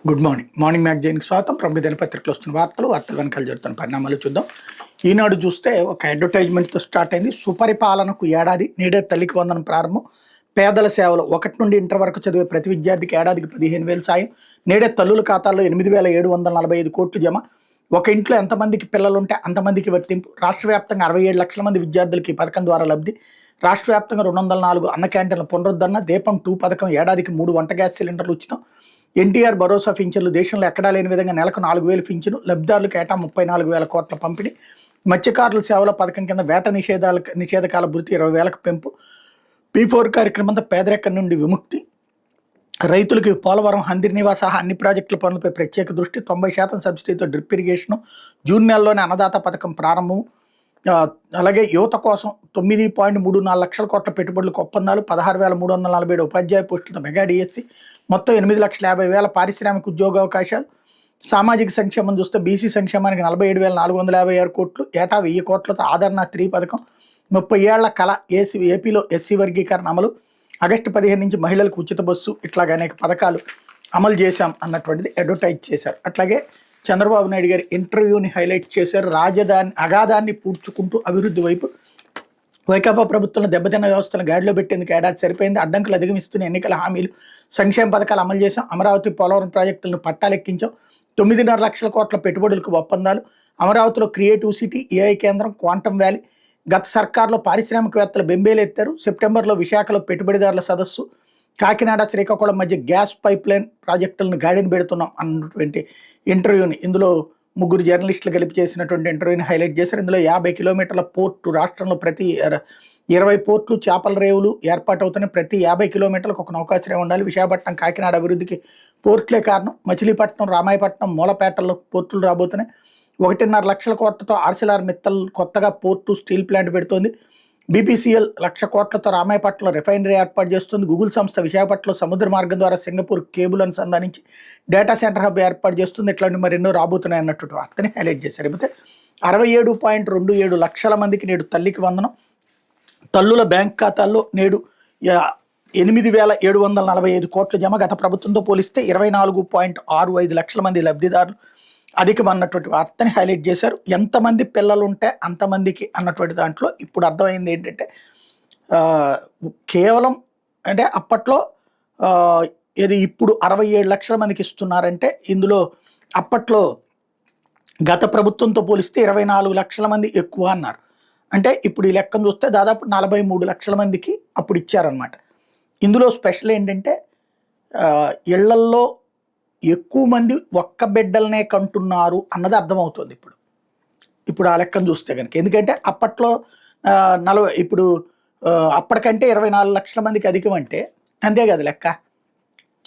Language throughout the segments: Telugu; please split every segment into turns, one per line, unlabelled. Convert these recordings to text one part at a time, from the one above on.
Good morning. మార్నింగ్ మ్యాగజైన్కి స్వాగతం. ప్రముఖ దినపత్రికలు వస్తున్న వార్తలు వెనకాల జరుగుతున్న పరిణామాలు చూద్దాం. ఈనాడు చూస్తే ఒక అడ్వర్టైజ్మెంట్తో స్టార్ట్ అయింది. సుపరిపాలనకు ఏడాది, నేడే తల్లికి వందనం ప్రారంభం, పేదల సేవలు 1 నుండి ఇంటర్ వరకు చదివే ప్రతి విద్యార్థికి ఏడాదికి 15,000 సాయం, నేడే తల్లుల ఖాతాల్లో 8,745 కోట్లు జమ, ఒక ఇంట్లో ఎంతమందికి పిల్లలుంటే అంతమందికి వర్తింపు, రాష్ట్ర వ్యాప్తంగా 67 లక్షల మంది విద్యార్థులకి ఈ పథకం ద్వారా లబ్ధి, రాష్ట్ర వ్యాప్తంగా 204 అన్న క్యాంటీన్ల పునరుద్ధరణ, దీపం 2 పథకం, ఏడాదికి 3 వంట గ్యాస్ సిలిండర్లు ఉచితం, ఎన్టీఆర్ భరోసా పింఛన్లు దేశంలో ఎక్కడా లేని విధంగా నెలకు 4,000 పింఛను, లబ్ధిదారులకు ఏటా 34,000 కోట్ల పంపిణీ, మత్స్యకారుల సేవల పథకం కింద వేట నిషేధకాల భృతి 20,000కు పెంపు, P4 కార్యక్రమంతో పేదరికం నుండి విముక్తి, రైతులకి పోలవరం హందినివాస అన్ని ప్రాజెక్టుల పనులపై ప్రత్యేక దృష్టి, 90% సబ్సిడీతో డ్రిప్ ఇరిగేషను, జూన్ నెలలోనే అన్నదాత పథకం ప్రారంభం, అలాగే యువత కోసం 9.34 లక్షల కోట్ల పెట్టుబడులకు ఒప్పందాలు, 16,347 ఉపాధ్యాయ పోస్టులతో మెగా డిఎస్సి, మొత్తం 8,50,000 పారిశ్రామిక ఉద్యోగ అవకాశాలు, సామాజిక సంక్షేమం చూస్తే బీసీ సంక్షేమానికి 47,456 కోట్లు, ఏటా 1,000 కోట్లతో ఆదరణ 3 పథకం, 30 ఏళ్ల కళ ఏపీలో ఎస్సీ వర్గీకరణ అమలు, ఆగస్టు 15 నుంచి మహిళలకు ఉచిత బస్సు, ఇట్లాగ అనేక పథకాలు అమలు చేశాం అన్నటువంటిది అడ్వర్టైజ్ చేశారు. అట్లాగే చంద్రబాబు నాయుడు గారి ఇంటర్వ్యూని హైలైట్ చేశారు. రాజధాని అగాధాన్ని పూడ్చుకుంటూ అభివృద్ధి వైపు, వైకాపా ప్రభుత్వంలో దెబ్బతిన్న వ్యవస్థను గాడిలో పెట్టేందుకు ఏడాది సరిపోయింది, అడ్డంకులు అధిగమిస్తున్న ఎన్నికల హామీలు, సంక్షేమ పథకాలు అమలు చేశాం, అమరావతి పోలవరం ప్రాజెక్టులను పట్టాలెక్కించాం, 9.5 లక్షల కోట్ల పెట్టుబడులకు ఒప్పందాలు, అమరావతిలో క్రియేటివ్ సిటీ, ఏఐ కేంద్రం, క్వాంటమ్ వ్యాలీ, గత సర్కార్లో పారిశ్రామికవేత్తలు బెంబేలెత్తారు, సెప్టెంబర్లో విశాఖలో పెట్టుబడిదారుల సదస్సు, కాకినాడ శ్రీకాకుళం మధ్య గ్యాస్ పైప్ లైన్ ప్రాజెక్టులను గాడిని పెడుతున్నాం అన్నటువంటి ఇంటర్వ్యూని, ఇందులో 3 జర్నలిస్టులు కలిపి చేసినటువంటి ఇంటర్వ్యూని హైలైట్ చేశారు. ఇందులో 50 కిలోమీటర్ల పోర్టు, రాష్ట్రంలో ప్రతి 20 పోర్టులు, చేపల రేవులు ఏర్పాటు అవుతున్నాయి, ప్రతి 50 కిలోమీటర్లకు ఒక నౌకాశ్రయం ఉండాలి, విశాఖపట్నం కాకినాడ అభివృద్ధికి పోర్టులే కారణం, మచిలీపట్నం రామాయపట్నం మూలపేటల్లో పోర్టులు రాబోతున్నాయి, 1.5 లక్షల కోట్లతో ఆర్సిలార్ మిత్తల్ కొత్తగా పోర్టు స్టీల్ ప్లాంట్ పెడుతోంది, బీపీసీఎల్ 1,00,000 కోట్లతో రామాయపట్నంలో రిఫైనరీ ఏర్పాటు చేస్తుంది, గూగుల్ సంస్థ విశాఖపట్నంలో సముద్ర మార్గం ద్వారా సింగపూర్ కేబుల్ అనుసంధానించి డేటా సెంటర్ హబ్ ఏర్పాటు చేస్తుంది, ఇట్లాంటి మరెన్నో రాబోతున్నాయి అన్నట్టు వార్తని హైలైట్ చేశారు. అయితే 67.27 లక్షల మందికి నేడు తల్లికి వందనం, తల్లుల బ్యాంక్ ఖాతాల్లో నేడు 8,745 కోట్ల జమ, గత ప్రభుత్వంతో పోలిస్తే 24.65 లక్షల మంది లబ్ధిదారులు అధికమన్నటువంటి వార్తని హైలైట్ చేశారు. ఎంతమంది పిల్లలు ఉంటే అంతమందికి అన్నటువంటి దాంట్లో ఇప్పుడు అర్థమైంది ఏంటంటే, కేవలం అంటే అప్పట్లో ఇది ఇప్పుడు 67 లక్షల మందికి ఇస్తున్నారంటే, ఇందులో అప్పట్లో గత ప్రభుత్వంతో పోలిస్తే 24 లక్షల మంది ఎక్కువ అన్నారు. అంటే ఇప్పుడు ఈ లెక్కను చూస్తే దాదాపు 43 లక్షల మందికి అప్పుడు ఇచ్చారనమాట. ఇందులో స్పెషల్ ఏంటంటే, ఇళ్లల్లో ఎక్కువ మంది ఒక్క బిడ్డలనే కంటున్నారు అన్నది అర్థమవుతుంది ఇప్పుడు ఆ లెక్కను చూస్తే కనుక. ఎందుకంటే అప్పట్లో ఇప్పుడు అప్పటికంటే 24 లక్షల మందికి అధికం అంటే అంతే కదా లెక్క,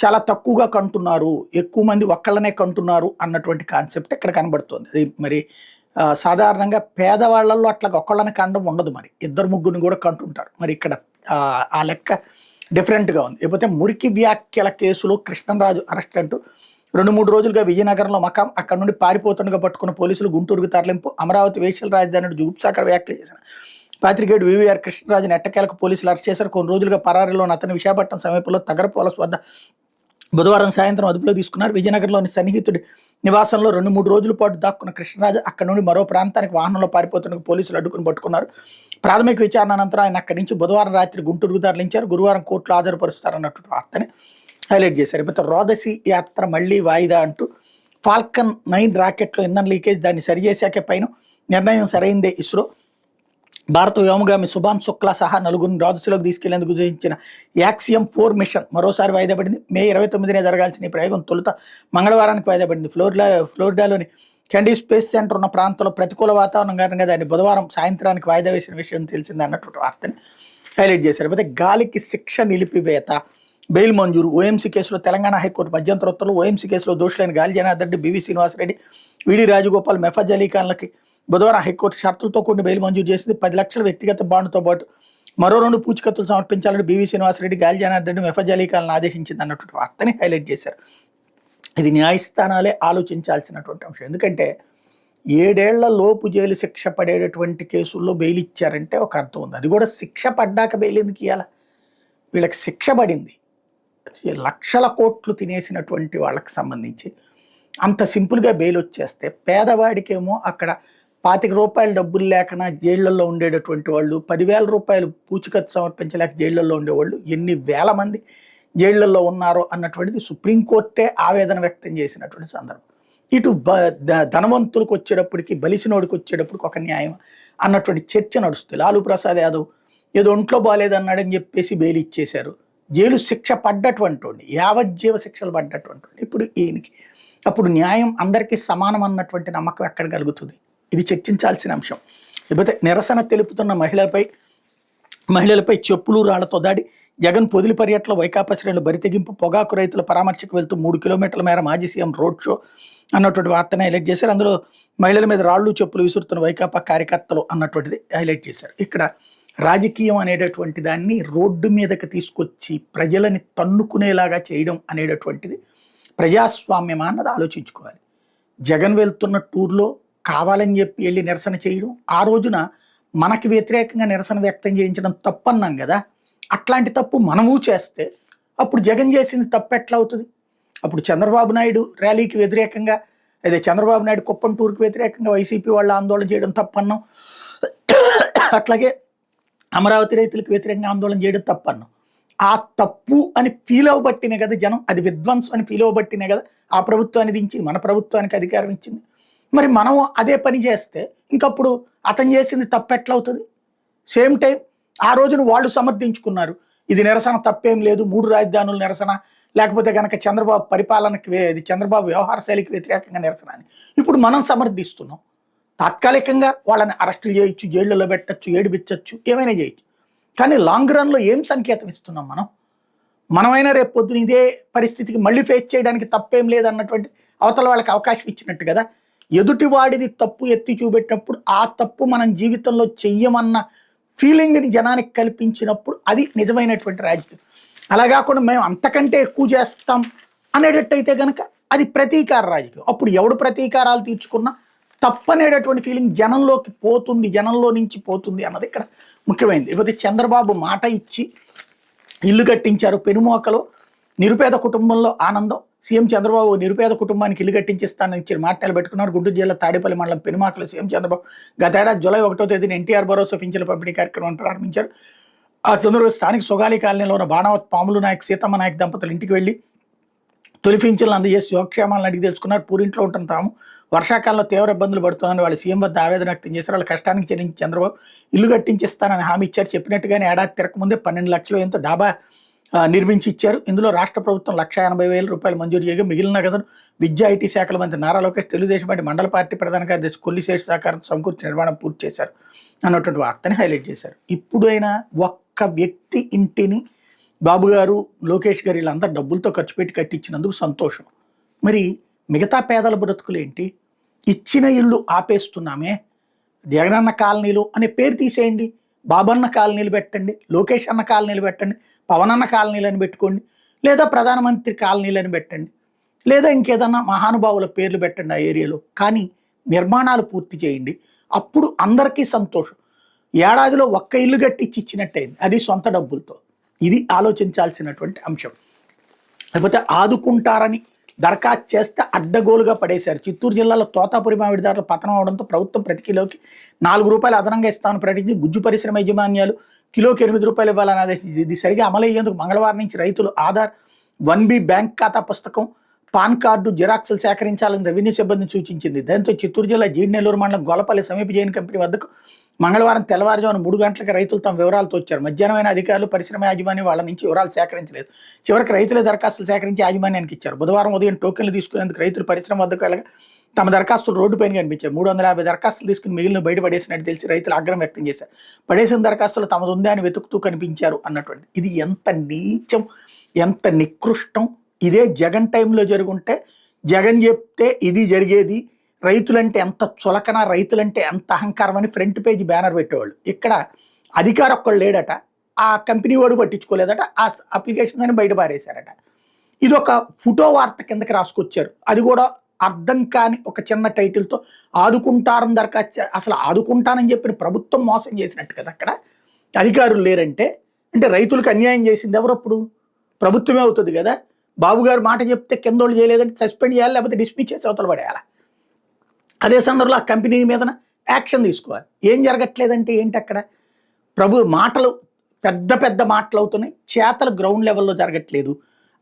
చాలా తక్కువగా కంటున్నారు, ఎక్కువ మంది ఒక్కళ్ళనే కంటున్నారు అన్నటువంటి కాన్సెప్ట్ ఇక్కడ కనబడుతుంది. అది మరి సాధారణంగా పేదవాళ్లలో అట్లా ఒక్కళ్ళని కండం ఉండదు, మరి 2-3 కూడా కంటుంటారు. మరి ఇక్కడ ఆ లెక్క డిఫరెంట్గా ఉంది. లేకపోతే మురికి వ్యాఖ్యల కేసులో కృష్ణంరాజు అరెస్ట్ అంటూ 2-3 రోజులుగా విజయనగరంలో మకాం, అక్కడ నుండి పారిపోతుండగా పట్టుకున్న పోలీసులు గుంటూరుకు తరలింపు, అమరావతి వేశ్యల రాజధాని జుగుప్సాకర వ్యాఖ్యలు చేసిన పాత్రికేయుడు వివిఆర్ కృష్ణరాజుని ఎట్టకేలకు పోలీసులు అరెస్ట్ చేశారు. కొన్ని రోజులుగా పరారీలోని అతని విశాఖపట్నం సమీపంలో తగరపోలస్ వద్ద బుధవారం సాయంత్రం అదుపులో తీసుకున్నారు. విజయనగరంలోని సన్నిహితుడి నివాసంలో 2-3 రోజుల పాటు దాక్కున్న కృష్ణరాజు అక్కడ నుండి మరో ప్రాంతానికి వాహనంలో పారిపోతుండగా పోలీసులు అడ్డుకుని పట్టుకున్నారు. ప్రాథమిక విచారణ అనంతరం ఆయన అక్కడి నుంచి బుధవారం రాత్రి గుంటూరుకు తరలించారు. గురువారం కోర్టులో హాజరుపరుస్తారన్నట్టు వార్తని హైలైట్ చేశారు. ఇప్పుడు రోదసి యాత్ర మళ్లీ వాయిదా అంటూ ఫాల్కన్ 9 రాకెట్లో ఇంధన లీకేజ్, దాన్ని సరిచేశాకే పైన నిర్ణయం సరైందే ఇస్రో, భారత వ్యోమగామి శుభాం శుక్లా సహా 4 రోదసిలోకి తీసుకెళ్లేందుకు ఉద్దేశించిన యాక్సియం 4 మిషన్ మరోసారి వాయిదా పడింది. మే 29నే జరగాల్సిన ఈ ప్రయోగం తొలుత మంగళవారానికి వాయిదా పడింది. ఫ్లోరిడాలోని కెండీ స్పేస్ సెంటర్ ఉన్న ప్రాంతంలో ప్రతికూల వాతావరణం కారణంగా దాన్ని బుధవారం సాయంత్రానికి వాయిదా వేసిన విషయం తెలిసింది అన్నటువంటి వార్తని హైలైట్ చేశారు. అయితే గాలికి శిక్ష నిలిపివేత, బెయిల్ మంజూరు, ఓఎంసీ కేసులో తెలంగాణ హైకోర్టు మధ్యంతర ఉత్తర్వులు, ఓఎంసీ కేసులో దోషులైన గాలి జనార్దన్ రెడ్డి, బివి శ్రీనివాసరెడ్డి, విడి రాజగోపాల్, మెఫజ్ అలీ ఖాన్లకి బుధవారం హైకోర్టు షరతులతో కూడిన బెయిల్ మంజూరు చేసింది. 10 లక్షల వ్యక్తిగత బాండ్తో పాటు మరో 2 పూచికత్తులు సమర్పించాలని బివి శ్రీనివాసరెడ్డి, గాలి జనార్దన్ రెడ్డి, మెఫజ్ అలీ ఖాన్లను ఆదేశించింది అన్నటువంటి వార్తని హైలైట్ చేశారు. ఇది న్యాయస్థానాలే ఆలోచించాల్సినటువంటి అంశం. ఎందుకంటే 7 ఏళ్ల లోపు జైలు శిక్ష పడేటటువంటి కేసుల్లో బెయిల్ ఇచ్చారంటే ఒక అర్థం ఉంది. అది కూడా శిక్ష పడ్డాక బెయిల్ ఎందుకు ఇవ్వాలి? వీళ్ళకి శిక్ష పడింది, లక్షల కోట్లు తినేసినటువంటి వాళ్ళకి సంబంధించి అంత సింపుల్గా బెయిల్ వచ్చేస్తే, పేదవాడికేమో అక్కడ రూ. 25 డబ్బులు లేకనా జైళ్ళల్లో ఉండేటటువంటి వాళ్ళు, రూ. 10,000 పూచికత్తు సమర్పించలేక జైళ్ళల్లో ఉండేవాళ్ళు ఎన్ని వేల మంది జైళ్ళల్లో ఉన్నారో అన్నటువంటిది సుప్రీంకోర్టే ఆవేదన వ్యక్తం చేసినటువంటి సందర్భం. ఇటు ధనవంతులకు వచ్చేటప్పటికి, బలిసినోడికి వచ్చేటప్పటికి ఒక న్యాయం అన్నటువంటి చర్చ నడుస్తుంది. లాలూ ప్రసాద్ యాదవ్ ఏదో ఒంట్లో బాగాలేదన్నాడని చెప్పేసి బెయిల్ ఇచ్చేశారు. జైలు శిక్ష పడ్డటువంటి వాడిని, యావజ్జీవ శిక్షలు పడ్డటువంటి వాడిని ఇప్పుడు ఈయనకి. అప్పుడు న్యాయం అందరికీ సమానం అన్నటువంటి నమ్మకం ఎక్కడ కలుగుతుంది? ఇది చర్చించాల్సిన అంశం. లేకపోతే నిరసన తెలుపుతున్న మహిళలపై చెప్పులు రాళ్లతో దాడి, జగన్ పొదిలి పర్యటనలో వైకాపా శ్రేణులు బరితెగింపు, పొగాకు రైతుల పరామర్శకు వెళ్తూ 3 కిలోమీటర్ల మేర మాజీ సీఎం రోడ్ షో అన్నటువంటి వార్తని హైలైట్ చేశారు. అందులో మహిళల మీద రాళ్లు చెప్పులు విసురుతున్న వైకాపా కార్యకర్తలు అన్నటువంటిది హైలైట్ చేశారు. ఇక్కడ రాజకీయం అనేటటువంటి దాన్ని రోడ్డు మీదకి తీసుకొచ్చి ప్రజలని తన్నుకునేలాగా చేయడం అనేటటువంటిది ప్రజాస్వామ్యమా అన్నది ఆలోచించుకోవాలి. జగన్ వెళ్తున్న టూర్లో కావాలని చెప్పి వెళ్ళి నిరసన చేయడం, ఆ రోజున మనకి వ్యతిరేకంగా నిరసన వ్యక్తం చేయించడం తప్పన్నాం కదా. అట్లాంటి తప్పు మనము చేస్తే అప్పుడు జగన్ చేసింది తప్పు ఎట్లా అవుతుంది? అప్పుడు చంద్రబాబు నాయుడు ర్యాలీకి వ్యతిరేకంగా, అదే చంద్రబాబు నాయుడు కుప్పం టూర్కి వ్యతిరేకంగా వైసీపీ వాళ్ళు ఆందోళన చేయడం తప్పన్నాం. అట్లాగే అమరావతి రైతులకు వ్యతిరేకంగా ఆందోళన చేయడం తప్పన్నాం. ఆ తప్పు అని ఫీల్ అవ్వబట్టినే కదా జనం, అది విధ్వంసం అని ఫీల్ అవ్వబట్టినే కదా ఆ ప్రభుత్వాన్ని దించింది, మన ప్రభుత్వానికి అధికారం ఇచ్చింది. మరి మనం అదే పని చేస్తే ఇంకప్పుడు అతను చేసింది తప్పు ఎట్లా అవుతుంది? సేమ్ టైం ఆ రోజున వాళ్ళు సమర్థించుకున్నారు, ఇది నిరసన తప్పేం లేదు, 3 రాజధానుల నిరసన, లేకపోతే కనుక చంద్రబాబు పరిపాలనకి, చంద్రబాబు వ్యవహార శైలికి వ్యతిరేకంగా నిరసన అని ఇప్పుడు మనం సమర్థిస్తున్నాం. తాత్కాలికంగా వాళ్ళని అరెస్టులు చేయొచ్చు, జైళ్ళలో పెట్టచ్చు, ఏడిపించవచ్చు, ఏమైనా చేయొచ్చు. కానీ లాంగ్ రన్లో ఏం సంకేతం ఇస్తున్నాం మనమైనా రేపు పొద్దున ఇదే పరిస్థితికి మళ్ళీ ఫేస్ చేయడానికి తప్పేం లేదన్నటువంటి అవతల వాళ్ళకి అవకాశం ఇచ్చినట్టు కదా. ఎదుటివాడిది తప్పు ఎత్తి చూపెట్టినప్పుడు ఆ తప్పు మనం జీవితంలో చెయ్యమన్న ఫీలింగ్ని జనానికి కల్పించినప్పుడు అది నిజమైనటువంటి రాజకీయం. అలా కాకుండా మేము అంతకంటే ఎక్కువ చేస్తాం అనేటట్టయితే కనుక అది ప్రతీకార రాజకీయం. అప్పుడు ఎవడు ప్రతీకారాలు తీర్చుకున్నా తప్పనేటటువంటి ఫీలింగ్ జనంలోకి పోతుంది, జనంలో నుంచి పోతుంది అన్నది ఇక్కడ ముఖ్యమైనది. లేకపోతే చంద్రబాబు మాట ఇచ్చి ఇల్లు కట్టించారు పెనుమోకలో, నిరుపేద కుటుంబంలో ఆనందం. సీఎం చంద్రబాబు నిరుపేద కుటుంబానికి ఇల్లు కట్టించిస్తానని ఇచ్చిన మాట నిలబెట్టుకున్నారు. గుంటూరు జిల్లా తాడేపల్లి మండలం పెనుమాకలో సీఎం చంద్రబాబు గతేడాది జూలై 1వ తేదీన ఎన్టీఆర్ భరోసా పింఛన్ల పంపిణీ కార్యక్రమాన్ని ప్రారంభించారు. ఆ సందర్భంగా స్థానిక సొగాలి కాలనీలో ఉన్న బాణావత్ పాములు నాయక్, సీతమ్మ నాయక్ దంపతులు ఇంటికి వెళ్ళి తొలి పింఛన్లు అందజేసి యోగక్షేమాలను అడిగి తెలుసుకున్నారు. పూరింట్లో ఉంటాం తాము, వర్షాకాలంలో తీవ్ర ఇబ్బందులు పడుతుందని వాళ్ళు సీఎం వద్ద ఆవేదన వ్యక్తం చేశారు. వాళ్ళ కష్టానికి చెల్లించి చంద్రబాబు ఇల్లు కట్టించిస్తానని హామీ ఇచ్చారు. చెప్పినట్టుగానే ఏడాది తిరగకముందే 12 లక్షలు ఎంతో డాబా నిర్మించి ఇచ్చారు. ఇందులో రాష్ట్ర ప్రభుత్వం ₹180,000 మంజూరు చేయగా మిగిలిన కథను విద్యా ఐటీ శాఖల మంత్రి నారా లోకేష్, తెలుగుదేశం పార్టీ మండల పార్టీ ప్రధాన కార్యదర్శి కొల్లిశేష్ సహకారంతో సమకూర్చి నిర్మాణం పూర్తి చేశారు అన్నటువంటి వార్తని హైలైట్ చేశారు. ఇప్పుడైనా ఒక్క వ్యక్తి ఇంటిని బాబు గారు, లోకేష్ గారు వీళ్ళందరూ డబ్బులతో ఖర్చు పెట్టి కట్టించినందుకు సంతోషం. మరి మిగతా పేదల బ్రతుకులు ఏంటి? ఇచ్చిన ఇళ్ళు ఆపేస్తున్నామే. జగనన్న కాలనీలు అనే పేరు తీసేయండి, బాబన్న కాలనీలు పెట్టండి, లోకేష్ అన్న కాలనీలు పెట్టండి, పవన్ అన్న కాలనీలని పెట్టుకోండి, లేదా ప్రధానమంత్రి కాలనీలని పెట్టండి, లేదా ఇంకేదన్నా మహానుభావుల పేర్లు పెట్టండి ఆ ఏరియాలో. కానీ నిర్మాణాలు పూర్తి చేయండి, అప్పుడు అందరికీ సంతోషం. ఏడాదిలో ఒక్క ఇల్లు కట్టించి ఇచ్చినట్టయింది, అది సొంత డబ్బులతో. ఇది ఆలోచించాల్సినటువంటి అంశం. లేకపోతే ఆదుకుంటారని దరఖాస్తు చేస్తే అడ్డగోలుగా పడేశారు. చిత్తూరు జిల్లాలో తోతాపురి మామిడి ధరలు పతనం అవడంతో ప్రభుత్వం ప్రతి కిలోకి ₹4 అదనంగా ఇస్తామని ప్రకటించి గుజ్జు పరిశ్రమ యాజమాన్యాలు కిలోకి ₹8 ఇవ్వాలని ఆదేశించింది. ఇది సరిగా అమలయ్యేందుకు మంగళవారం నుంచి రైతులు ఆధార్, 1B బ్యాంక్ ఖాతా పుస్తకం, పాన్ కార్డు జిరాక్సులు సేకరించాలని రెవెన్యూ సిబ్బంది సూచించింది. దాంతో చిత్తూరు జిల్లా జీడినెల్లూరు మండలం గొల్లపల్లి సమీప జైన్ కంపెనీ వద్దకు మంగళవారం తెల్లవారుజామున 3 గంటలకు రైతులు తమ వివరాలతో వచ్చారు. మధ్యాహ్నమైన అధికారులు పరిశ్రమ యాజమాన్యం వాళ్ళ నుంచి వివరాలు సేకరించలేదు. చివరికి రైతులే దరఖాస్తులు సేకరించి యాజమాన్యానికి ఇచ్చారు. బుధవారం ఉదయం టోకెన్లు తీసుకునేందుకు రైతులు పరిశ్రమ వద్దకు వెళ్ళగా తమ దరఖాస్తులు రోడ్డుపైన కనిపించాయి. 350 దరఖాస్తులు తీసుకుని మిగిలిన బయటపడేసినట్టు తెలిసి రైతులు ఆగ్రహం వ్యక్తం చేశారు. పడేసిన దరఖాస్తులు తమది ఉందా అని వెతుకుతూ కనిపించారు అన్నటువంటి. ఇది ఎంత నీచం, ఎంత నికృష్టం. ఇదే జగన్ టైంలో జరుగుంటే జగన్ చెప్తే ఇది జరిగేది. రైతులంటే ఎంత చులకన, రైతులంటే ఎంత అహంకారం అని ఫ్రంట్ పేజీ బ్యానర్ పెట్టేవాళ్ళు. ఇక్కడ అధికారం ఒక్కళ్ళు లేడట, ఆ కంపెనీ వాడు పట్టించుకోలేదట, ఆ అప్లికేషన్ అని బయట పారేశారట. ఇది ఒక ఫోటో వార్త కిందకి రాసుకొచ్చారు. అది కూడా అర్థం కాని ఒక చిన్న టైటిల్తో ఆదుకుంటారని దరఖాస్తు. అసలు ఆదుకుంటానని చెప్పిన ప్రభుత్వం మోసం చేసినట్టు కదా. అక్కడ అధికారులు లేరంటే, అంటే రైతులకు అన్యాయం చేసింది ఎవరప్పుడు? ప్రభుత్వమే అవుతుంది కదా. బాబు గారు మాట చెప్తే కిందోళ్ళు చేయలేదంటే సస్పెండ్ చేయాలి, లేకపోతే డిస్మిస్ చేసి అవతల పడేయాలి. అదే సందర్భంలో ఆ కంపెనీ మీద యాక్షన్ తీసుకోవాలి. ఏం జరగట్లేదంటే ఏంటి అక్కడ? మాటలు పెద్ద పెద్ద మాటలు అవుతున్నాయి, చేతలు గ్రౌండ్ లెవెల్లో జరగట్లేదు.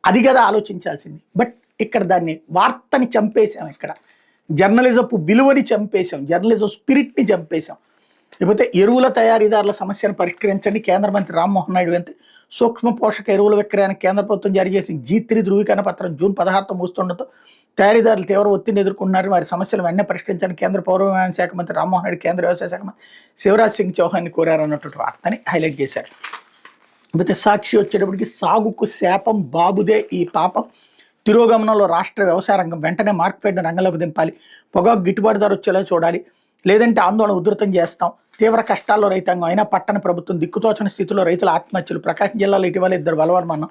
అది కదా ఆలోచించాల్సింది. బట్ ఇక్కడ దాన్ని వార్తని చంపేశాం, ఇక్కడ జర్నలిజపు విలువని చంపేశాం, జర్నలిజం స్పిరిట్ని చంపేశాం. లేకపోతే ఎరువుల తయారీదారుల సమస్యను పరిష్కరించండి. కేంద్ర మంత్రి రామ్మోహన్ నాయుడు వెంట సూక్ష్మ పోషక ఎరువుల విక్రయానికి కేంద్ర ప్రభుత్వం జారీ చేసిన G3 ధృవీకరణ పత్రం జూన్ 16తో ముగుస్తుండటంతో తయారీదారులు తీవ్ర ఒత్తిడిని ఎదుర్కొంటున్నారు. వారి సమస్యలు వెంటనే పరిష్కరించాలని కేంద్ర పౌర విమానయాన శాఖ మంత్రి రామ్మోహన్ నాయుడు కేంద్ర వ్యవసాయ శాఖ మంత్రి శివరాజ్ సింగ్ చౌహాన్ని కోరారన్నటువంటి వార్తని హైలైట్ చేశారు. లేకపోతే సాక్షి వచ్చేటప్పటికి సాగుకు శాపం బాబుదే ఈ పాపం, తిరోగమనంలో రాష్ట్ర వ్యవసాయ రంగం వెంటనే మార్కెట్ రంగంలోకి దింపాలి, పొగాకు గిట్టుబాటు ధర వచ్చేలా చూడాలి, లేదంటే ఆందోళన ఉధృతం చేస్తాం, తీవ్ర కష్టాల్లో రైతాంగం అయినా పట్టణ ప్రభుత్వం దిక్కుతోచని స్థితిలో రైతుల ఆత్మహత్యలు. ప్రకాశం జిల్లాలో ఇటీవల 2 బలవర్మరణం,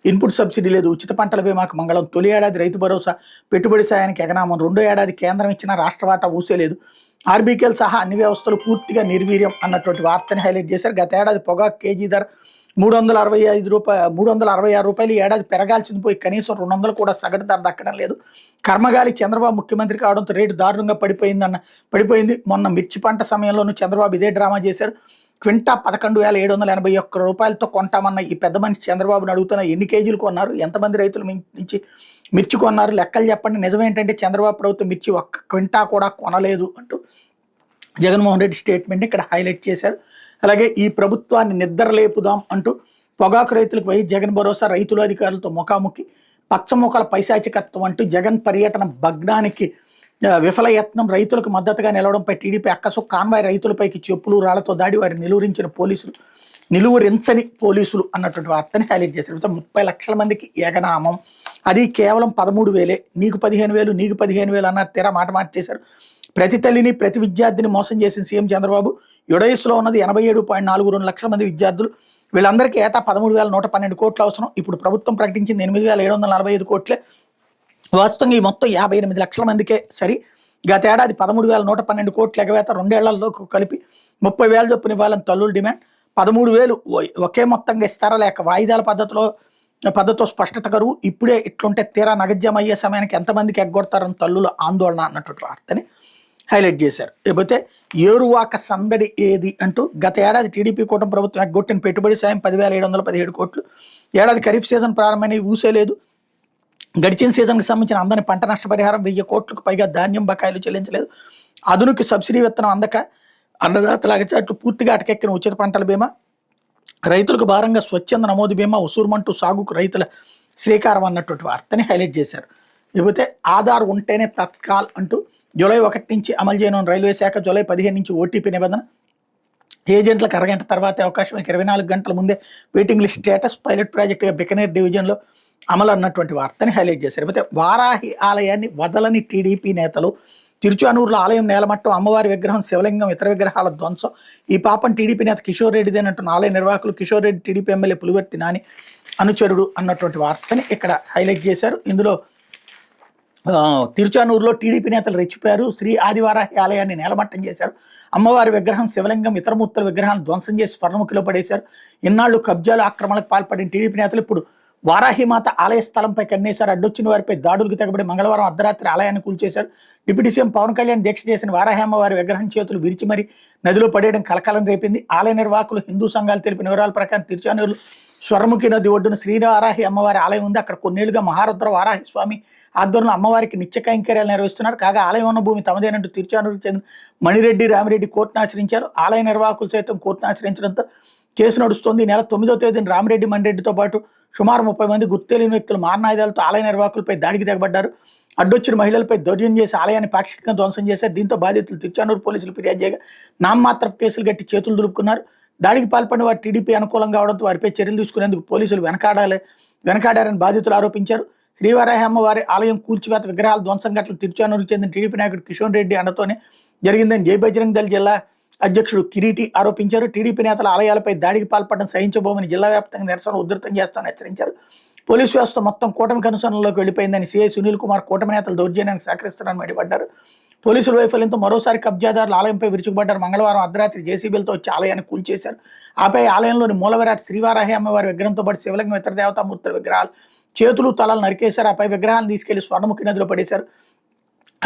ఇన్పుట్ సబ్సిడీ లేదు, ఉచిత పంటల బీమాకు మంగళం, తొలి ఏడాది రైతు భరోసా పెట్టుబడి సాయానికి ఎగనామం, 2వ ఏడాది కేంద్రం ఇచ్చిన రాష్ట్ర వాటా ఊసేలేదు, ఆర్బీకేలు సహా అన్ని వ్యవస్థలు పూర్తిగా నిర్వీర్యం అన్నటువంటి వార్తని హైలైట్ చేశారు. గత ఏడాది పొగాకు కేజీ ధర 366 రూపాయలు, ఏడాది పెరగాల్సింది పోయి కనీసం 200 కూడా సగటు ధర దక్కడం లేదు. కర్మగాలి చంద్రబాబు ముఖ్యమంత్రి కావడంతో రేటు దారుణంగా పడిపోయింది. మొన్న మిర్చి పంట సమయంలోనూ చంద్రబాబు ఇదే డ్రామా చేశారు. క్వింటా 11,781 రూపాయలతో కొంటామన్న ఈ పెద్ద మనిషి చంద్రబాబుని అడుగుతున్న ఎన్ని కేజీలు కొన్నారు, ఎంతమంది రైతులు నుంచి మిర్చి కొన్నారు, లెక్కలు చెప్పండి. నిజమేంటంటే చంద్రబాబు ప్రభుత్వం మిర్చి 1 క్వింటా కూడా కొనలేదు అంటూ జగన్మోహన్ రెడ్డి స్టేట్మెంట్ ఇక్కడ హైలైట్ చేశారు. అలాగే ఈ ప్రభుత్వాన్ని నిద్రలేపుదాం అంటూ పొగాకు రైతులకు వైఎస్ జగన్ భరోసా, రైతులు అధికారులతో ముఖాముఖి, పచ్చమొక్కల పైశాచికత్వం అంటూ జగన్ పర్యటన భగ్నానికి విఫలయత్నం, రైతులకు మద్దతుగా నిలవడంపై టీడీపీ అక్కసు, కాన్వాయ్ రైతులపైకి చెప్పులు రాళ్లతో దాడి, వారిని నిలువరించని పోలీసులు అన్నటువంటి వార్తని హైలైట్ చేశారు. 30 లక్షల మందికి ఏకనామం, అది కేవలం 13,000, నీకు 15,000 నీకు 15,000 అన్నారు. తీరా మాట మార్చేశారు. ప్రతి తల్లిని ప్రతి విద్యార్థిని మోసం చేసిన సీఎం చంద్రబాబు. యుడైస్లో ఉన్నది 87.42 లక్షల మంది విద్యార్థులు, వీళ్ళందరికీ ఏటా 13,112 కోట్లు అవసరం. ఇప్పుడు ప్రభుత్వం ప్రకటించింది 8,745 కోట్లే. వాస్తవంగా ఈ మొత్తం 58 లక్షల మందికే సరి. గత ఏడాది 13,112 కోట్లు ఎగవేత, 2 ఏళ్లలో కలిపి 30,000 చొప్పున ఇవ్వాలని తల్లులు డిమాండ్. 13,000 ఒకే మొత్తంగా ఇస్తారా లేక వాయిదాల పద్ధతితో స్పష్టత కరువు. ఇప్పుడే ఇట్లుంటే తీరా నగద్యం అయ్యే సమయానికి ఎంతమందికి ఎగ్గొడతారని తల్లుల ఆందోళన అన్నటువంటి వార్తని హైలైట్ చేశారు. లేకపోతే ఏరువాక సందడి ఏది అంటూ గత ఏడాది టీడీపీ కూటమి ప్రభుత్వం ఎగ్గొట్టిన పెట్టుబడి సాయం 10,717 కోట్లు. ఏడాది ఖరీఫ్ సీజన్ ప్రారంభమైన ఊసేలేదు. గడిచిన సీజన్కి సంబంధించిన అందని పంట నష్టపరిహారం 1000 కోట్లకు పైగా ధాన్యం బకాయిలు చెల్లించలేదు. అదునుకి సబ్సిడీ విత్తనం అందక అన్నదాతల అగచాట్లు పూర్తిగా అటకెక్కిన ఉచిత పంటల బీమా, రైతులకు భారంగా స్వచ్ఛంద నమోదు బీమా ఉసూరుమంటూ సాగుకు రైతుల శ్రీకారం అన్నటువంటి వార్తని హైలైట్ చేశారు. లేకపోతే ఆధార్ ఉంటేనే తత్కాల్ అంటూ జూలై 1 నుంచి అమలు చేయనున్న రైల్వే శాఖ జూలై 15 నుంచి ఓటీపీ నిబంధన, ఏజెంట్లకు అరగంట తర్వాతే అవకాశం, 24 గంటల ముందే వెయిటింగ్ లిస్ట్ స్టేటస్, పైలట్ ప్రాజెక్టుగా బికనేర్ డివిజన్లో అమలు అన్నటువంటి వార్తని హైలైట్ చేశారు. లేకపోతే వారాహి ఆలయాన్ని వదలని టీడీపీ నేతలు, తిరుచానూరులో ఆలయం నేలమట్టం, అమ్మవారి విగ్రహం, శివలింగం, ఇతర విగ్రహాల ధ్వంసం, ఈ పాపం టీడీపీ నేత కిషోర్ రెడ్డిదేనంటున్న ఆలయ నిర్వాహకులు. కిషోర్ రెడ్డి టీడీపీ ఎమ్మెల్యే పులివర్తి నాని అనుచరుడు అన్నటువంటి వార్తని ఇక్కడ హైలైట్ చేశారు. ఇందులో తిరుచానూరులో టీడీపీ నేతలు రెచ్చిపోయారు. శ్రీ ఆదివారాహి ఆలయాన్ని నేలమట్టం చేశారు. అమ్మవారి విగ్రహం, శివలింగం, ఇతర మూర్తుల విగ్రహాలను ధ్వంసం చేసి స్వర్ణముఖిలో పడేశారు. ఇన్నాళ్లు కబ్జాలు ఆక్రమణకు పాల్పడిన టీడీపీ నేతలు ఇప్పుడు వారాహిమాత ఆలయ స్థలంపై కన్నేశారు. అడ్డొచ్చిన వారిపై దాడులకు తెగబడి మంగళవారం అర్ధరాత్రి ఆలయాన్ని కూల్చేశారు. డిప్యూటీ సీఎం పవన్ కళ్యాణ్ దీక్ష చేసిన వారాహి అమ్మవారి విగ్రహం చేతులు విరిచి మరీ నదిలో పడేయడం కలకాలం రేపింది. ఆలయ నిర్వాహకులు, హిందూ సంఘాలు తెలిపిన వివరాల ప్రకారం తిరుచానూరు స్వర్ణముఖి నది ఒడ్డున శ్రీవారాహి అమ్మవారి ఆలయం ఉంది. అక్కడ కొన్నేళ్లుగా మహారుద్ర వారాహి స్వామి ఆధ్వర్యంలో అమ్మవారికి నిత్య కైంకర్యాలు నిర్వహిస్తున్నారు. కాగా ఆలయం ఉన్న భూమి తమదేనంటూ తిరుచానూరుకు చెందిన మణిరెడ్డి, రామిరెడ్డి కోర్టును ఆశ్రయించారు. ఆలయ నిర్వాహకులు సైతం కోర్టును ఆశ్రయించడంతో కేసు నడుస్తోంది. ఈ నెల 9వ తేదీన రామిరెడ్డి, మణిరెడ్డితో పాటు సుమారు 30 మంది గుర్తులేని వ్యక్తులు మారణాయుధాలతో ఆలయ నిర్వాహకులపై దాడికి తెగబడ్డారు. అడ్డొచ్చిన మహిళలపై దౌర్జన్యం చేసి ఆలయాన్ని పాక్షికంగా ధ్వంసం చేశారు. దీంతో బాధితులు తిరుచానూరు పోలీసులు ఫిర్యాదు చేయగా నామమాత్రపు కేసులు కట్టి చేతులు దులుపుకున్నారు. దాడికి పాల్పడిన వారు టీడీపీ అనుకూలంగా అవడంతో వారిపై చర్యలు తీసుకునేందుకు పోలీసులు వెనకాడారని బాధితులు ఆరోపించారు. శ్రీవారాహి అమ్మవారి ఆలయం కూల్చివేత, విగ్రహాల ధ్వంసం ఘటనలు తిరుచానూరుకు చెందిన టీడీపీ నాయకుడు కిషోర్ రెడ్డి అండతోనే జరిగిందని జై బజరంగ్ దళ్ జిల్లా అధ్యక్షుడు కిరీటి ఆరోపించారు. టీడీపీ నేతల ఆలయాలపై దాడికి పాల్పడడం సహించబోమని జిల్లా వ్యాప్తంగా నిరసనలు ఉధృతం చేస్తామని హెచ్చరించారు. పోలీసు వ్యవస్థ మొత్తం కూటమి కనుసరణలోకి వెళ్లిపోయిందని సీఐ సునీల్ కుమార్ కూటమి నేతలు దౌర్జన్యానికి సహకరిస్తున్నారని మండిపడ్డారు. పోలీసుల వైఫల్యంతో మరోసారి కబ్జాదారులు ఆలయంపై విరుచుకుపడ్డారు. మంగళవారం అర్ధరాత్రి జేసీబీలతో వచ్చి ఆలయాన్ని కూల్చేశారు. ఆపై ఆలయంలోని మూలవిరాట్ శ్రీవారాహి అమ్మవారి విగ్రహంతో పాటు శివలింగం, ఇతర దేవతామూర్తుల విగ్రహాలు చేతులు తలలు నరికేశారు. ఆపై విగ్రహాలను తీసుకెళ్లి స్వర్ణముఖి నదిలో పడేశారు.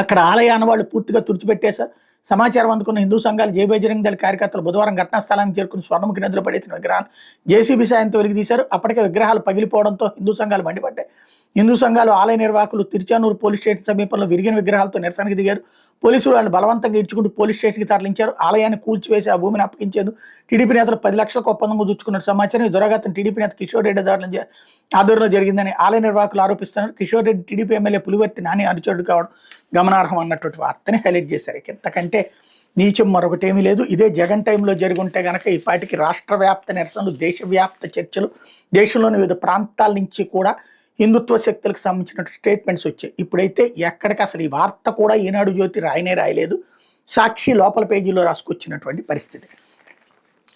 అక్కడ ఆలయ ఆనవాళ్లు పూర్తిగా తుడిచిపెట్టేశారు. సమాచారం అందుకున్న హిందూ సంఘాలు, జై బజరంగ్ దళ కార్యకర్తలు బుధవారం ఘటనా స్థలానికి చేరుకుని స్వర్ణముఖి నదిలో పడేసిన విగ్రహాలు జేసీబీ సాయంతో వెలికితీశారు. అప్పటికే విగ్రహాలు పగిలిపోవడంతో హిందూ సంఘాలు మండిపడ్డాయి. హిందూ సంఘాలు ఆలయ నిర్వాహకులు తిరుచానూరు పోలీస్ స్టేషన్ సమీపంలో విరిగిన విగ్రహాలతో నిరసనకు దిగారు. పోలీసులు వాళ్ళు బలవంతంగా ఇడ్చుకుంటూ పోలీస్ స్టేషన్కి తరలించారు. ఆలయాన్ని కూల్చివేసి ఆ భూమిని అప్పగించేందుకు టీడీపీ నేతలు 10 లక్షలకు ఒప్పందం కుదుర్చుకున్నట్టు సమాచారం. ఈ దురాఘాతం టీడీపీ నేత కిషోర్ రెడ్డి ఆధ్వర్యంలో జరిగిందని ఆలయ నిర్వాహకులు ఆరోపిస్తున్నారు. కిషోర్ రెడ్డి టీడీపీ ఎమ్మెల్యే పులివర్తి నాని అనుచరుడు కావడం గమనార్హం అన్నటువంటి వార్తని హైలైట్ చేశారు. ఇంతకంటే నీచం మరొకటేమీ లేదు. ఇదే జగన్ టైంలో జరిగి ఉంటే కనుక ఈ పాటికి రాష్ట్ర వ్యాప్త నిరసనలు, దేశవ్యాప్త చర్చలు, దేశంలోని వివిధ ప్రాంతాల నుంచి కూడా హిందుత్వ శక్తులకు సంబంధించిన స్టేట్మెంట్స్ వచ్చాయి. ఇప్పుడైతే ఎక్కడికి అసలు ఈ వార్త కూడా ఈనాడు జ్యోతి రాయలేదు. సాక్షి లోపల పేజీలో రాసుకొచ్చినటువంటి పరిస్థితి.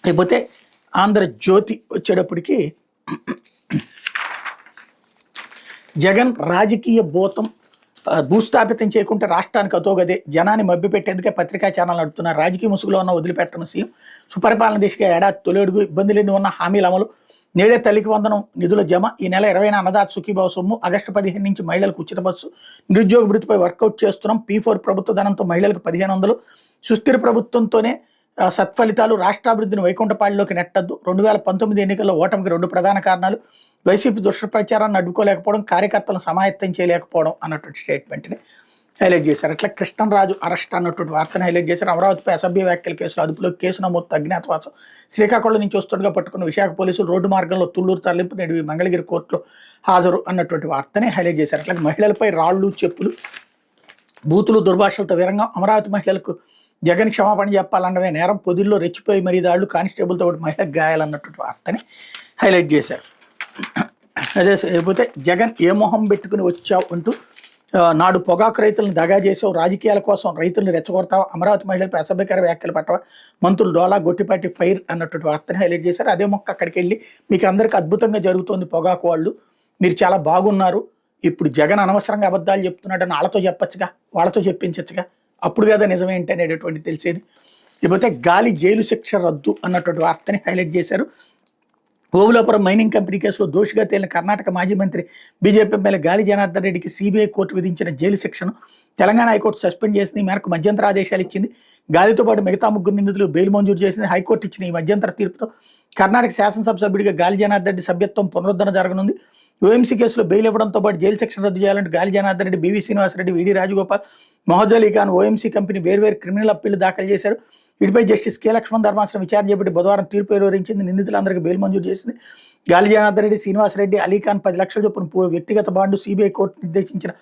లేకపోతే ఆంధ్రజ్యోతి వచ్చేటప్పటికి జగన్ రాజకీయ భూతం భూస్థాపితం చేయకుంటే రాష్ట్రానికి అతోగదే, జనాన్ని మభ్యపెట్టేందుకే పత్రికా ఛానల్ నడుపుతున్నారు. రాజకీయ ముసుగులో ఉన్న వదిలిపెట్టను సీఎం. సుపరిపాలన దిశగా ఏడాది తొలిడుగు, ఇబ్బందులన్నీ ఉన్న హామీల అమలు, నేడే తల్లికి వందనం నిధుల జమ, ఈ నెల 20న అన్నదాత సుఖీభావ సొమ్ము, ఆగస్టు 15 నుంచి మహిళలకు ఉచిత బస్సు, నిరుద్యోగ భృతిపై వర్కౌట్ చేస్తున్నాం, P4 ప్రభుత్వ ధనంతో మహిళలకు 1500, సుస్థిర ప్రభుత్వంతోనే సత్ఫలితాలు, రాష్ట్రాభివృద్ధిని వైకుంఠపాళిలోకి నెట్టద్దు, 2019 ఎన్నికల్లో ఓటమికి 2 ప్రధాన కారణాలు, వైసీపీ దుష్ప్రచారాన్ని అడ్డుకోలేకపోవడం, కార్యకర్తలను సమాయత్తం చేయలేకపోవడం అన్నటువంటి స్టేట్మెంట్ని హైలైట్ చేశారు. అట్లా కృష్ణంరాజు అరెస్ట్ అన్నటువంటి వార్తను హైలైట్ చేశారు. అమరావతిపై అసభ్య వ్యాఖ్యల కేసులో అదుపులో కేసు నమోదు, అజ్ఞాతవాసం. శ్రీకాకుళం నుంచి వస్తుండగా పట్టుకున్న విశాఖ పోలీసులు రోడ్డు మార్గంలో తుళ్లూరు తరలింపు, నేడు మంగళగిరి కోర్టులో హాజరు అన్నటువంటి వార్తని హైలైట్ చేశారు. అట్లా మహిళలపై రాళ్లు, చెప్పులు, బూతులు, దుర్భాషలతో విరంగం, అమరావతి మహిళలకు జగన్ క్షమాపణ చెప్పాలన్నవే నేరం, పొదిల్లో రెచ్చిపోయి మరీ దాడులు, కానిస్టేబుల్తో ఒకటి మహిళకు గాయాలన్నటువంటి వార్తని హైలైట్ చేశారు. అదే లేకపోతే జగన్ ఏ మొహం పెట్టుకుని వచ్చావు అంటూ నాడు పొగాకు రైతులను దగా చేసావు, రాజకీయాల కోసం రైతులను రెచ్చగొడతావు, అమరావతి మహిళలపై అసభ్యకర వ్యాఖ్యలు పట్టవా, మంత్రులు డోలా, గొట్టిపాటి ఫైర్ అన్నటువంటి వార్తని హైలైట్ చేశారు. అదే మొక్క అక్కడికి వెళ్ళి మీకు అందరికీ అద్భుతంగా జరుగుతుంది పొగాకు వాళ్ళు, మీరు చాలా బాగున్నారు, ఇప్పుడు జగన్ అనవసరంగా అబద్ధాలు చెప్తున్నాడని వాళ్ళతో చెప్పచ్చుగా, వాళ్ళతో చెప్పించచ్చుగా, అప్పుడు కదా నిజమేంటి అనేటటువంటి తెలిసేది. లేకపోతే గాలి జైలు శిక్ష రద్దు అన్నటువంటి వార్తని హైలైట్ చేశారు. ఓబులాపురం మైనింగ్ కంపెనీ కేసులో దోషిగా తేలిన కర్ణాటక మాజీ మంత్రి బీజేపీ ఎమ్మెల్యే గాలి జనార్దన్ రెడ్డికి సిబిఐ కోర్టు విధించిన జైలు శిక్షను తెలంగాణ హైకోర్టు సస్పెండ్ చేసింది. ఈ మేరకు మధ్యంతర ఆదేశాలు ఇచ్చింది. గాలితో పాటు మిగతా 3 నిందితులు బెయిల్ మంజూరు చేసింది. హైకోర్టు ఇచ్చిన ఈ మధ్యంతర తీర్పుతో కర్ణాటక శాసనసభ సభ్యుడిగా గాలి జనార్దన్ రెడ్డి సభ్యత్వం పునరుద్ధరణ జరగనుంది. ఓఎంసీ కేసులో బెయిల్ ఇవ్వడంతో పాటు జైలు శిక్షణ రద్దు చేయాలంటూ గాలి జనార్దన్ రెడ్డి, బివి శ్రీనివాసరెడ్డి, విడి రాజగోపాల్, మహోజ్ అలీ ఖాన్ ఓఎంసీ కంపెనీ వేర్వేరు క్రిమినల్ అప్పీళ్లు దాఖలు చేశారు. వీటిపై జస్టిస్ కె లక్ష్మణ్ ధర్మాసనం విచారణ చేపట్టి బుధవారం తీర్పు వెలువరించింది. నిందితులందరికీ బెయిల్ మంజూరు చేసింది. గాలి జనార్దన్ రెడ్డి, శ్రీనివాసరెడ్డి, అలీఖాన్ 10 లక్షల చొప్పున వ్యక్తిగత బాండు సిబిఐ కోర్టు నిర్దేశించిన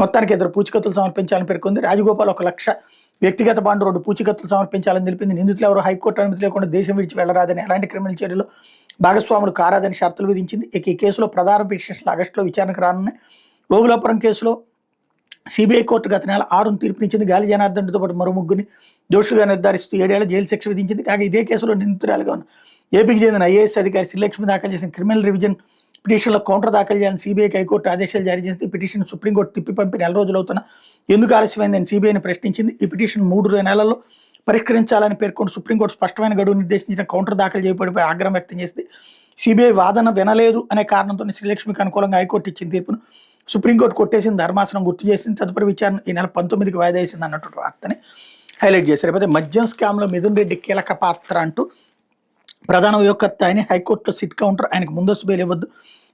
మొత్తానికి 2 పూచికత్తులు సమర్పించాలని పేర్కొంది. రాజగోపాల్ 1 లక్ష వ్యక్తిగత బాండు 2 పూచికత్తులు సమర్పించాలని తెలిపింది. నిందితులు ఎవరు హైకోర్టు అనుమతి లేకుండా దేశం విడిచి వెళ్లరాదని, ఎలాంటి క్రిమినల్ చర్యలు భాగస్వాములు కారాదని షరతులు విధించింది. ఇక ఈ కేసులో ప్రధాన పిటిషన్లు ఆగస్టులో విచారణకు రానున్నాయి. ఓబులాపురం కేసులో సిబిఐ కోర్టు గత నెల 6న తీర్పునిచ్చింది. గాలి జనార్దన్ రెడ్డితో పాటు మరో 3 దోషులుగా నిర్ధారిస్తూ 7 ఏళ్ల జైలు శిక్ష విధించింది. కాగా ఇదే కేసులో నిందితురాలుగా ఉన్న ఏపీకి చెందిన ఐఏఎస్ అధికారి శ్రీలక్ష్మి దాఖలు చేసిన క్రిమినల్ రివిజన్ పిటిషన్లో కౌంటర్ దాఖలు చేయాలని సిబిఐకి హైకోర్టు ఆదేశాలు జారీ చేసింది. ఈ పిటిషన్ సుప్రీంకోర్టు తిప్పి పంపి 4 రోజులు అవుతున్నా ఎందుకు ఆలస్యమైందని సిబిఐని ప్రశ్నించింది. ఈ పిటిషన్ 3 నెలల్లో పరిష్కరించాలని పేర్కొంటూ సుప్రీంకోర్టు స్పష్టమైన గడువు నిర్దేశించిన కౌంటర్ దాఖలు చేయబడిపై ఆగ్రహం వ్యక్తం చేసింది. సిబిఐ వాదన వినలేదు అనే కారణంతో శ్రీలక్ష్మికి అనుకూలంగా హైకోర్టు ఇచ్చిన తీర్పును సుప్రీంకోర్టు కొట్టేసింది. ధర్మాసనం గుర్తు చేసింది. తదుపరి విచారణ ఈ నెల 19కి వాయిదా వేసింది అన్నటువంటి వార్తని హైలైట్ చేశారు. లేకపోతే మద్యం స్కామ్లో మిథున్ రెడ్డి కీలక పాత్ర అంటూ ప్రధాన వ్యూహకర్త ఆయన హైకోర్టులో సిట్ కౌంటర్, ఆయనకు ముందస్తు బెయిల్ ఇవ్వద్దు,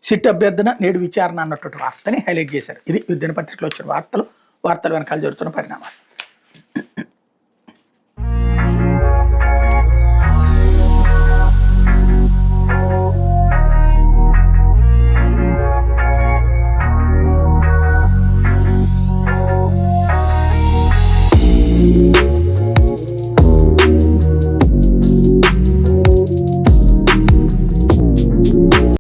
సిట్ అభ్యర్థన నేడు విచారణ అన్నటువంటి వార్తని హైలైట్ చేశారు. ఇది దినపత్రికలో వచ్చిన వార్తలు వెనకాల జరుగుతున్న పరిణామాలు.